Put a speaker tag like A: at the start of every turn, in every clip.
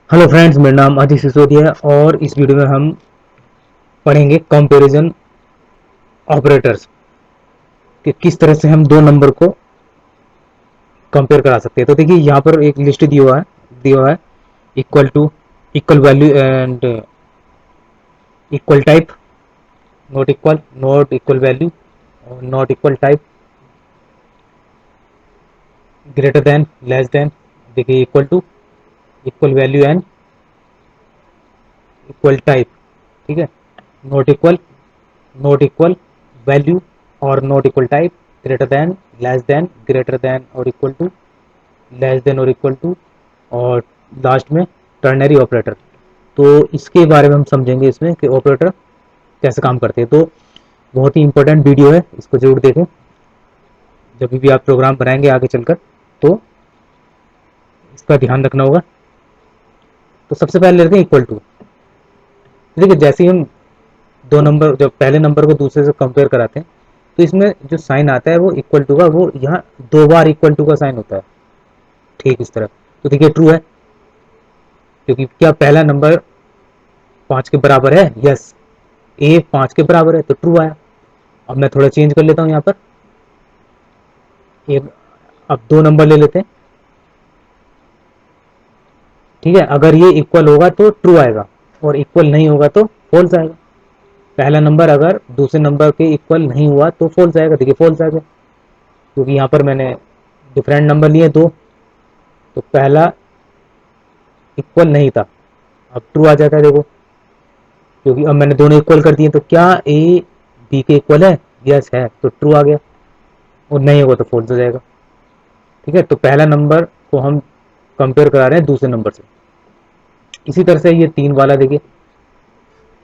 A: Hello friends, मेरा नाम अजीत सिसोदिया है और इस वीडियो में हम पढ़ेंगे कंपैरिजन ऑपरेटर्स कि किस तरह से हम दो नंबर को कंपेयर करा सकते हैं। तो देखिए यहाँ पर एक लिस्ट दिया हुआ है equal to, equal value and equal type, not equal value और not equal type, greater than, less than, देखिए equal to, equal value and equal type. ठीक है, not equal, not equal value और not equal type, greater than, less than, greater than और equal to, less than और equal to, और last में ternary operator. तो इसके बारे में हम समझेंगे इसमें कि ऑपरेटर कैसे काम करते हैं। तो बहुत ही इंपॉर्टेंट वीडियो है, इसको जरूर देखें जब भी आप प्रोग्राम बनाएंगे आगे चलकर, तो इसका ध्यान रखना होगा। तो सबसे पहले लेते हैं इक्वल टू। देखिए जैसे ही हम दो नंबर, जब पहले नंबर को दूसरे से कंपेयर कराते हैं तो इसमें जो साइन आता है वो इक्वल टू का, वो यहाँ दो बार इक्वल टू का साइन होता है, ठीक इस तरह। तो देखिए ट्रू है, क्योंकि क्या पहला नंबर 5 के बराबर है, यस, ए 5 के बराबर है तो ट्रू आया। अब मैं थोड़ा चेंज कर लेता हूँ यहाँ पर, एक, अब दो नंबर ले लेते हैं। ठीक है, अगर ये इक्वल होगा तो ट्रू आएगा और इक्वल नहीं होगा तो फॉल्स आएगा। पहला नंबर अगर दूसरे नंबर के इक्वल नहीं हुआ तो फॉल्स आएगा, देखिए फॉल्स आ गया, क्योंकि यहाँ पर मैंने डिफरेंट नंबर लिए दो, तो पहला इक्वल नहीं था, अब ट्रू आ जाता है देखो, क्योंकि अब मैंने दोनों इक्वल कर दिए। तो क्या ए बी के इक्वल है, यस है, तो ट्रू आ गया, और नहीं होगा तो फॉल्स हो जाएगा। ठीक है, तो पहला नंबर को हम कंपेयर करा रहे हैं दूसरे नंबर से। इसी तरह से ये तीन वाला देखिए,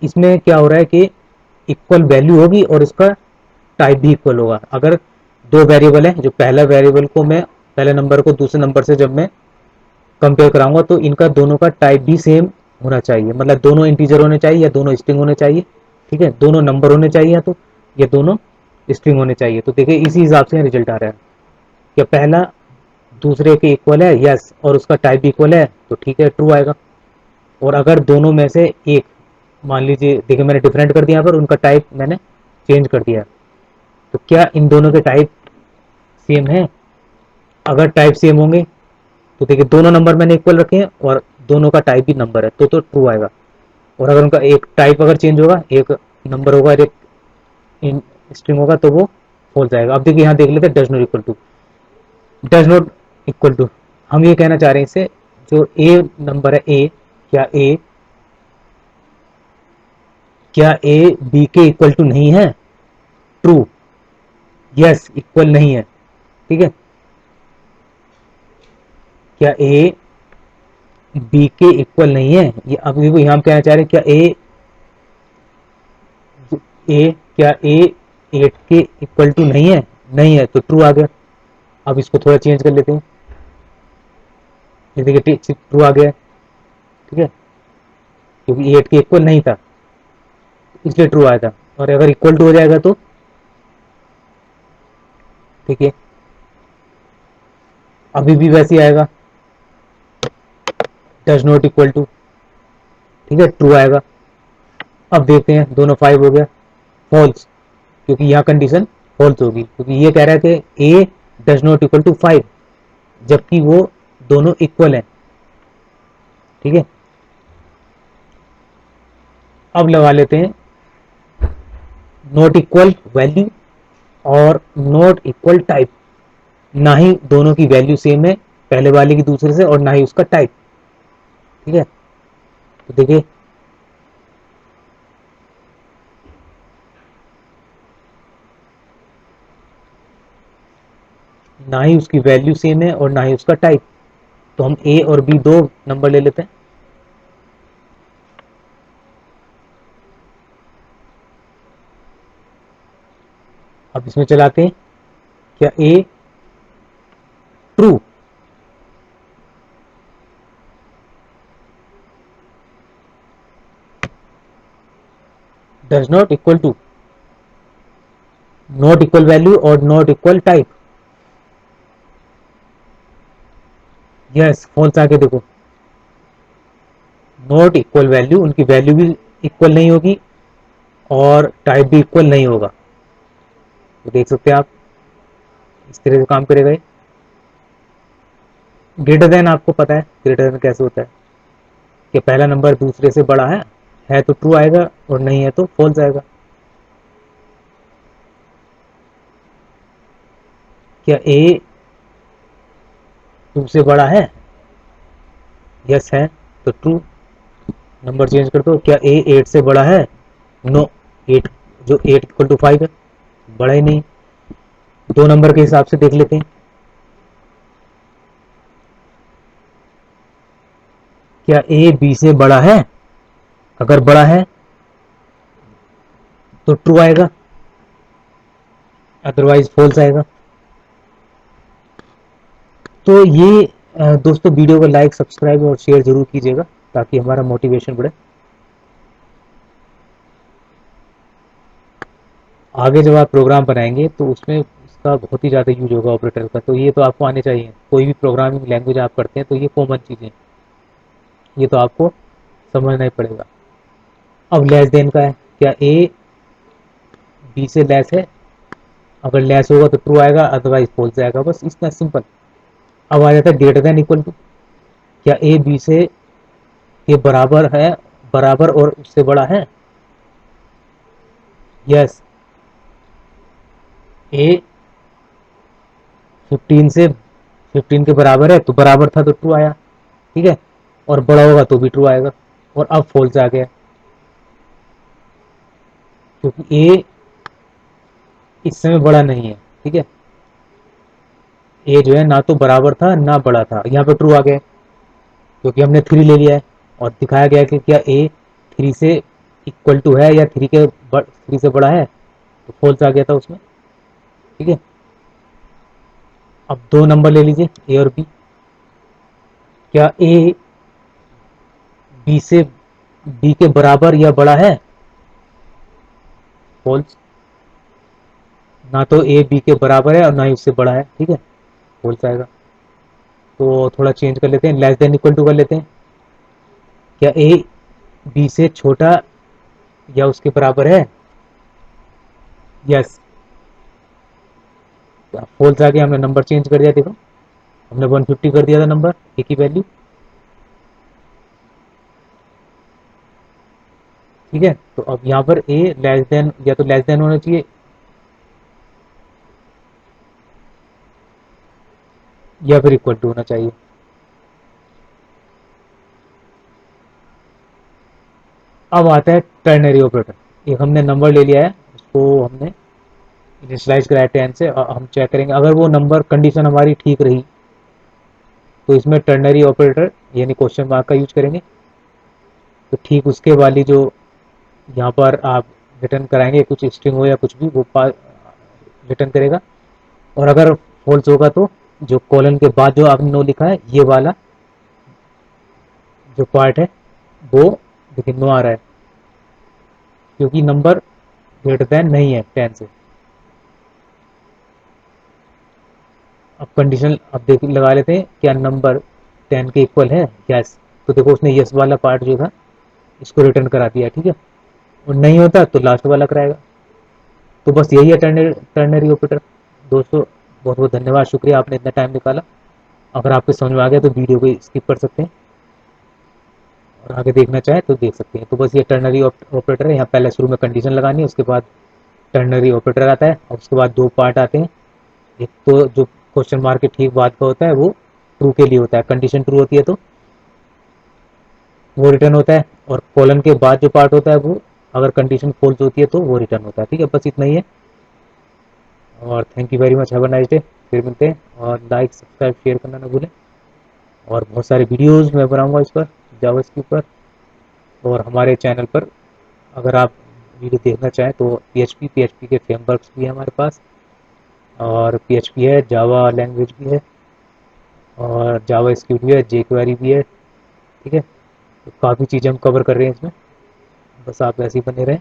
A: इसमें क्या हो रहा है कि इक्वल वैल्यू होगी और इसका टाइप भी इक्वल होगा। अगर दो वेरिएबल है, जो पहला वेरिएबल को मैं, पहले नंबर को दूसरे नंबर से जब मैं कंपेयर कराऊंगा तो इनका दोनों का टाइप भी सेम होना चाहिए, मतलब दोनों इंटीजर होने चाहिए या दोनों स्ट्रिंग होने चाहिए। ठीक है, दोनों नंबर होने चाहिए या तो, या दोनों स्ट्रिंग होने चाहिए। तो देखिए इसी हिसाब से रिजल्ट आ रहा है, क्या पहला दूसरे के इक्वल है, यस, और उसका टाइप भी इक्वल है तो ठीक है, ट्रू आएगा। और अगर दोनों में से एक, मान लीजिए, देखिए मैंने डिफरेंट कर दिया यहाँ पर, उनका टाइप मैंने चेंज कर दिया, तो क्या इन दोनों के टाइप सेम है? अगर टाइप सेम होंगे तो देखिए दोनों नंबर मैंने इक्वल रखे हैं और दोनों का टाइप भी नंबर है, तो ट्रू आएगा। और अगर उनका एक टाइप अगर चेंज होगा, एक नंबर होगा और एक स्ट्रिंग होगा, तो वो फॉल्स आएगा। अब देखिए यहाँ देख लेते हैं does not equal to, does not equal to, हम ये कहना चाह रहे हैं इससे, जो ए नंबर है ए, क्या ए, क्या ए बी के इक्वल टू नहीं है? ट्रू, यस, इक्वल नहीं है। ठीक है, क्या ए बी के इक्वल नहीं है, ये अब देखो यहाँ हम कहना चाह रहे हैं, क्या ए क्या ए 8 के इक्वल टू नहीं है? नहीं है, तो ट्रू आ गया। अब इसको थोड़ा चेंज कर लेते हैं, ये देखिए ट्रू आ गया है। ठीक है, क्योंकि 8 के इक्वल नहीं था इसलिए ट्रू आया था, और अगर इक्वल टू हो जाएगा तो, ठीक है, अभी भी वैसे ही आएगा, डज नॉट इक्वल टू, ठीक है, ट्रू आएगा। अब देखते हैं, दोनों 5 हो गया, फॉल्स, क्योंकि यहाँ कंडीशन फॉल्स होगी, क्योंकि ये कह रहा है कि ए डज नॉट इक्वल टू 5, जबकि वो दोनों इक्वल हैं। ठीक है, अब लगा लेते हैं नॉट इक्वल वैल्यू और नॉट इक्वल टाइप, ना ही दोनों की वैल्यू सेम है पहले वाले की दूसरे से, और ना ही उसका टाइप। ठीक है, तो देखिए ना ही उसकी वैल्यू सेम है और ना ही उसका टाइप, तो हम ए और बी दो नंबर ले लेते हैं। अब इसमें चलाते हैं, क्या a true, does not equal to, not equal value और not equal type, yes, false आके देखो, नॉट इक्वल वैल्यू, उनकी वैल्यू भी इक्वल नहीं होगी और टाइप भी इक्वल नहीं होगा। तो देख सकते हैं आप, इस तरह से काम करेगा ये। ग्रेटर देन आपको पता है ग्रेटर देन कैसे होता है, कि पहला नंबर दूसरे से बड़ा है तो ट्रू आएगा और नहीं है तो फॉल्स आएगा। क्या ए 2 से बड़ा है? यस है, तो ट्रू। नंबर चेंज कर दो, क्या ए 8 से बड़ा है? नो। 8, जो 8 इक्वल टू 5 है, बड़ा ही नहीं। दो नंबर के हिसाब से देख लेते हैं, क्या ए बी से बड़ा है? अगर बड़ा है तो ट्रू आएगा, अदरवाइज फॉल्स आएगा। तो ये दोस्तों, वीडियो को लाइक सब्सक्राइब और शेयर जरूर कीजिएगा ताकि हमारा मोटिवेशन बढ़े। आगे जब आप प्रोग्राम बनाएंगे तो उसमें इसका बहुत ही ज़्यादा यूज होगा ऑपरेटर का, तो ये तो आपको आने चाहिए। कोई भी प्रोग्रामिंग लैंग्वेज आप करते हैं तो ये कॉमन चीज़ें, ये तो आपको समझना ही पड़ेगा। अब लेस देन का है, क्या ए बी से लेस है? अगर लेस होगा तो ट्रू आएगा, अदरवाइज फॉल्स आएगा, बस इतना सिंपल। अब आ जाता है ग्रेटर देन इक्वल टू, क्या ए बी से ये बराबर है, बराबर और उससे बड़ा है? यस। ए 15 के बराबर है तो बराबर था तो ट्रू आया, ठीक है, और बड़ा होगा तो भी ट्रू आएगा। और अब फॉल्स आ गया, क्योंकि ए इस समय बड़ा नहीं है, ठीक है। ए जो है ना तो बराबर था ना बड़ा था, यहाँ पे ट्रू आ गया क्योंकि हमने 3 ले लिया है और दिखाया गया कि क्या ए 3 से इक्वल टू है या 3 से बड़ा है, तो फॉल्स आ गया था उसमें, ठीक है। अब दो नंबर ले लीजिए, ए और बी। क्या ए बी से बी के बराबर या बड़ा है? फॉल्स। ना तो ए बी के बराबर है और ना ही उससे बड़ा है, ठीक है, फॉल्स आएगा। तो थोड़ा चेंज कर लेते हैं, लेस देन इक्वल टू कर लेते हैं। क्या ए बी से छोटा या उसके बराबर है? यस। फॉल्स आ गया, हमने नंबर चेंज कर दिया, देखो हमने 150 कर दिया था नंबर, एक ही वैल्यू, ठीक है। तो अब यहाँ पर ए लेस देन, या तो लेस देन होना चाहिए या फिर इक्वल टू होना चाहिए। अब आता है टर्नरी ऑपरेटर। एक हमने नंबर ले लिया है, उसको हमने इनिशियलाइज कराया 10 से, और हम चेक करेंगे अगर वो नंबर कंडीशन हमारी ठीक रही तो इसमें टर्नरी ऑपरेटर यानी क्वेश्चन मार्क का यूज करेंगे। तो ठीक उसके वाली जो यहाँ पर आप रिटर्न कराएंगे, कुछ स्ट्रिंग हो या कुछ भी, वो रिटर्न करेगा। और अगर फॉल्स होगा तो जो कॉलन के बाद जो आपने नो लिखा है, ये वाला जो पार्ट है वो, देखिए नो आ रहा है क्योंकि नंबर ग्रेटर देन नहीं है 10 से। अब कंडीशन अब देख लगा लेते हैं, क्या नंबर 10 के इक्वल है? यस। तो देखो उसने यस वाला पार्ट जो था इसको रिटर्न करा दिया, ठीक है। और नहीं होता तो लास्ट वाला कराएगा। तो बस यही है टर्नरी टर्नरी ऑपरेटर। दोस्तों बहुत बहुत धन्यवाद, शुक्रिया आपने इतना टाइम निकाला। अगर आपको समझ में आ गया तो वीडियो को स्किप कर सकते हैं और आगे देखना चाहे तो देख सकते हैं। तो बस ये टर्नरी ऑपरेटर है, यहाँ पहले शुरू में कंडीशन लगानी है, उसके बाद टर्नरी ऑपरेटर आता है और उसके बाद दो पार्ट आते हैं। एक तो जो क्वेश्चन मार्क के ठीक बाद का होता है वो ट्रू के लिए होता है, कंडीशन ट्रू होती है तो वो रिटर्न होता है, और कॉलन के बाद जो पार्ट होता है वो अगर कंडीशन फॉल्स होती है तो वो रिटर्न होता है, ठीक है। बस इतना ही है और thank you very much, have a nice day. फिर मिलते हैं, और लाइक सब्सक्राइब शेयर करना ना भूलें। और बहुत सारे वीडियोज़ मैं बनाऊंगा इस पर, जावास्क्रिप्ट पर, और हमारे चैनल पर अगर आप वीडियो देखना चाहें तो पीएचपी के फ्रेमवर्क्स भी हैं हमारे पास, और पीएचपी है, जावा लैंग्वेज भी है, और जावा स्क्रिप्ट भी है, जेक्वेरी भी है, ठीक है। तो काफ़ी चीज़ें हम कवर कर रहे हैं इसमें, बस आप ऐसे ही बने रहें।